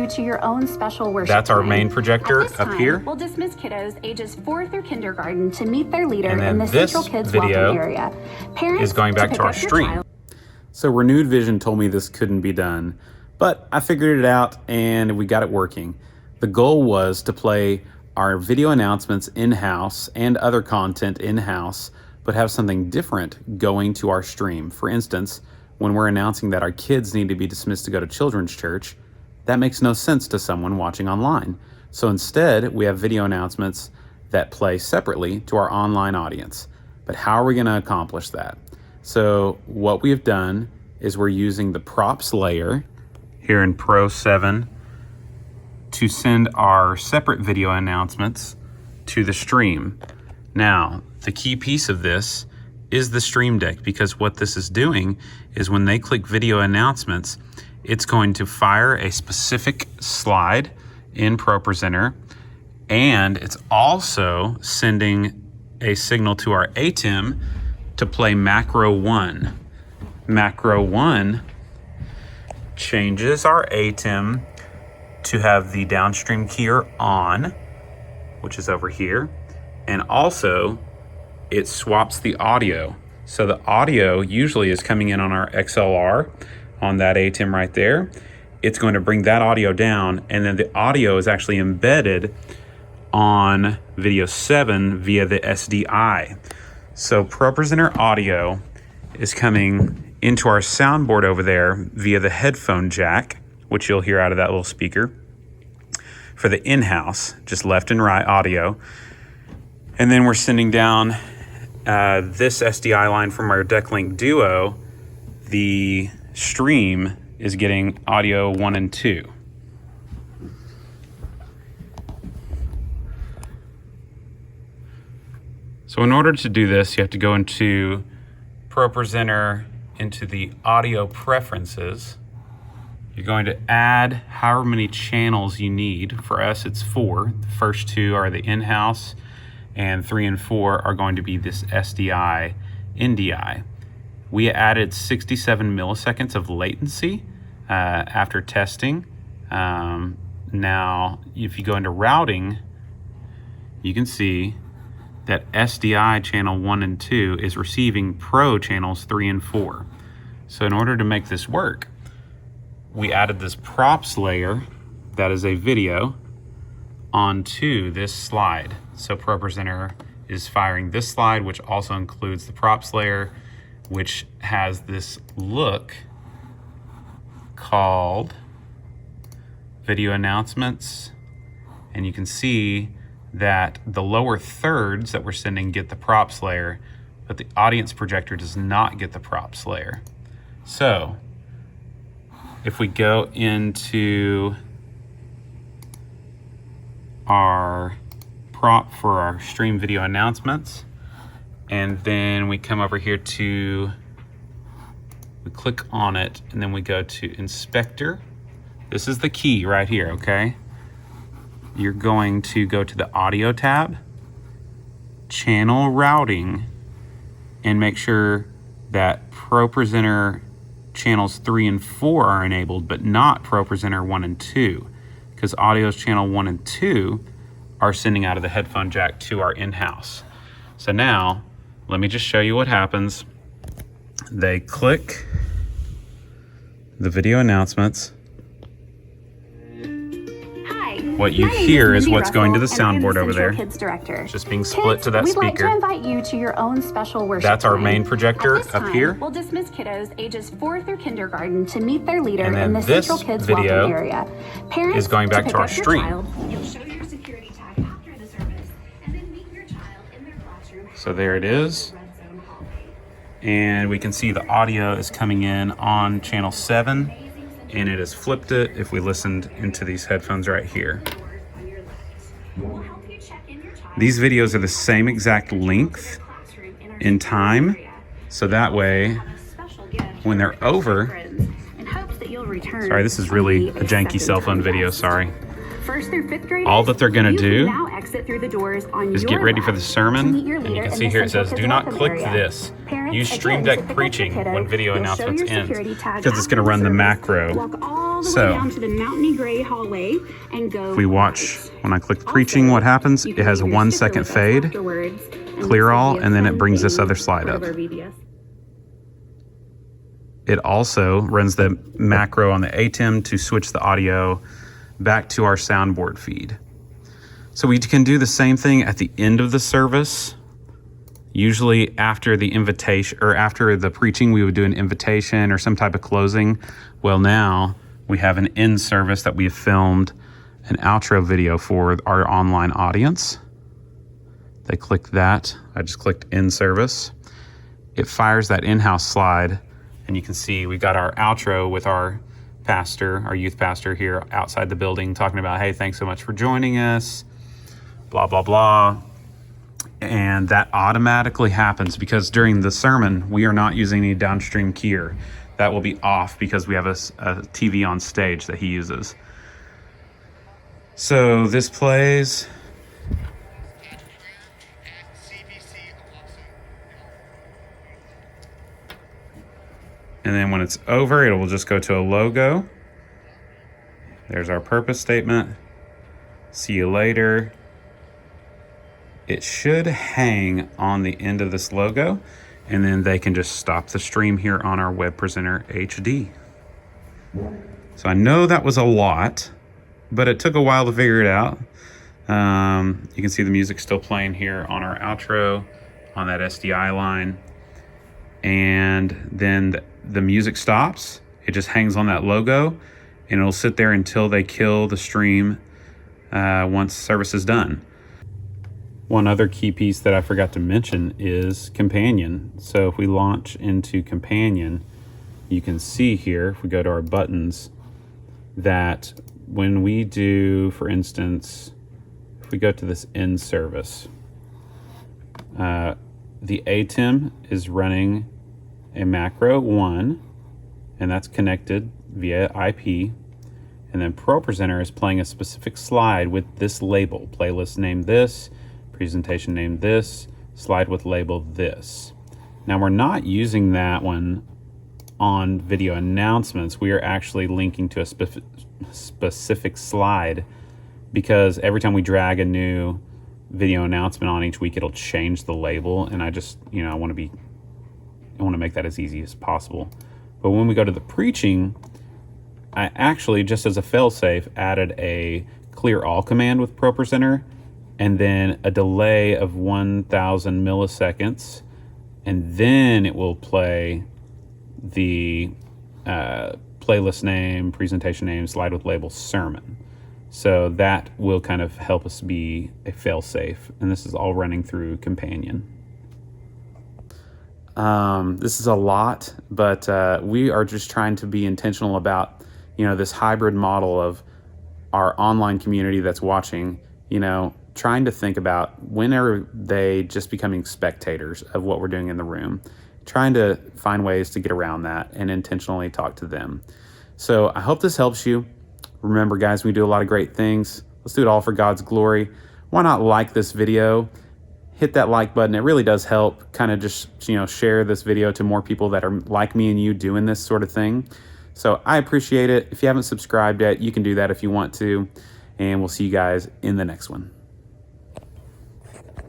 you to your own special worship. That's our main projector At this up time, here. We'll dismiss kiddos ages 4 through kindergarten to meet their leader And then in the this Central Kids video Welcome area. Parents is going back to our stream. So Renewed Vision told me this couldn't be done, but I figured it out and we got it working. The goal was to play our video announcements in-house and other content in-house, but have something different going to our stream. For instance, when we're announcing that our kids need to be dismissed to go to children's church, that makes no sense to someone watching online. So instead, we have video announcements that play separately to our online audience. But how are we going to accomplish that? So what we have done is we're using the props layer here in Pro 7 to send our separate video announcements to the stream. Now, the key piece of this is the Stream Deck, because what this is doing is when they click video announcements, it's going to fire a specific slide in ProPresenter, and it's also sending a signal to our ATEM to play Macro 1. Macro 1 changes our ATEM to have the downstream keyer on, which is over here, and also it swaps the audio. So the audio usually is coming in on our XLR on that ATEM right there. It's going to bring that audio down, and then the audio is actually embedded on video 7 via the SDI. So ProPresenter audio is coming into our soundboard over there via the headphone jack, which you'll hear out of that little speaker for the in-house, just left and right audio. And then we're sending down this SDI line from our DeckLink Duo. The stream is getting audio 1 and 2. So in order to do this, you have to go into ProPresenter, into the audio preferences. You're going to add however many channels you need. For us, it's 4. The first 2 are the in-house, and 3 and 4 are going to be this SDI NDI. We added 67 milliseconds of latency after testing. Now, if you go into routing, you can see that SDI channel 1 and 2 is receiving Pro channels 3 and 4. So in order to make this work, we added this props layer that is a video onto this slide. So ProPresenter is firing this slide, which also includes the props layer, which has this look called video announcements. And you can see that the lower thirds that we're sending get the props layer, but the audience projector does not get the props layer. So if we go into our prop for our stream video announcements, and then we come over here to, we click on it, and then we go to inspector. This is the key right here, okay? You're going to go to the audio tab, channel routing, and make sure that ProPresenter channels 3 and 4 are enabled, but not ProPresenter 1 and 2, because audio's channel 1 and 2 are sending out of the headphone jack to our in-house. So now, let me just show you what happens. They click the video announcements. What you hear is what's going to the soundboard over there. It's just being split to that speaker. We'd like to invite you to your own special worship. That's our main projector up here. We'll dismiss kiddos ages 4 through kindergarten to meet their leader and then in the this Central Kids video Welcome area. Parents is going back to our stream. You'll show your security tag after the service, and then meet your child in their classroom. So there it is. And we can see the audio is coming in on channel 7. And it has flipped it if we listened into these headphones right here. These videos are the same exact length in time, so that way when they're over, sorry, this is really a janky cell phone video, sorry. All that they're gonna do is get ready for the sermon, and you can see here it says, do not click this. Use Stream Deck Preaching when video announcements end, because it's gonna run the macro all the So, way down to the mountainy gray hallway and go. If we watch, when I click preaching, what happens? It has a 1 second fade, clear all, and then it brings this other slide up. It also runs the macro on the ATEM to switch the audio back to our soundboard feed. So we can do the same thing at the end of the service. Usually after the invitation, or after the preaching, we would do an invitation or some type of closing. Well, now we have an end service that we have filmed an outro video for our online audience. They click that. I just clicked end service. It fires that in-house slide, and you can see we got our outro with our pastor, our youth pastor here outside the building, talking about, hey, thanks so much for joining us, blah, blah, blah. And that automatically happens because during the sermon, we are not using any downstream gear. That will be off because we have a TV on stage that he uses. So this plays. And then when it's over, it will just go to a logo. There's our purpose statement. See you later. It should hang on the end of this logo, and then they can just stop the stream here on our web presenter HD. So I know that was a lot, but it took a while to figure it out. You can see the music still playing here on our outro on that SDI line. And then the music stops. It just hangs on that logo, and it'll sit there until they kill the stream once service is done. One other key piece that I forgot to mention is Companion. So if we launch into Companion, you can see here, if we go to our buttons, that when we do, for instance, if we go to this end service, the ATEM is running a macro 1, and that's connected via IP. And then ProPresenter is playing a specific slide with this label, playlist name this, presentation name this, slide with label this. Now we're not using that one on video announcements. We are actually linking to a specific slide because every time we drag a new video announcement on each week, it'll change the label, and I just, I want to make that as easy as possible. But when we go to the preaching, I actually, just as a failsafe, added a clear all command with ProPresenter, and then a delay of 1,000 milliseconds, and then it will play the playlist name, presentation name, slide with label, sermon. So that will kind of help us be a fail-safe, and this is all running through Companion. This is a lot, but we are just trying to be intentional about, this hybrid model of our online community that's watching, trying to think about when are they just becoming spectators of what we're doing in the room, trying to find ways to get around that and intentionally talk to them. So I hope this helps you. Remember, guys, we do a lot of great things. Let's do it all for God's glory. Why not like this video? Hit that like button. It really does help kind of just, share this video to more people that are like me and you doing this sort of thing. So I appreciate it. If you haven't subscribed yet, you can do that if you want to. And we'll see you guys in the next one.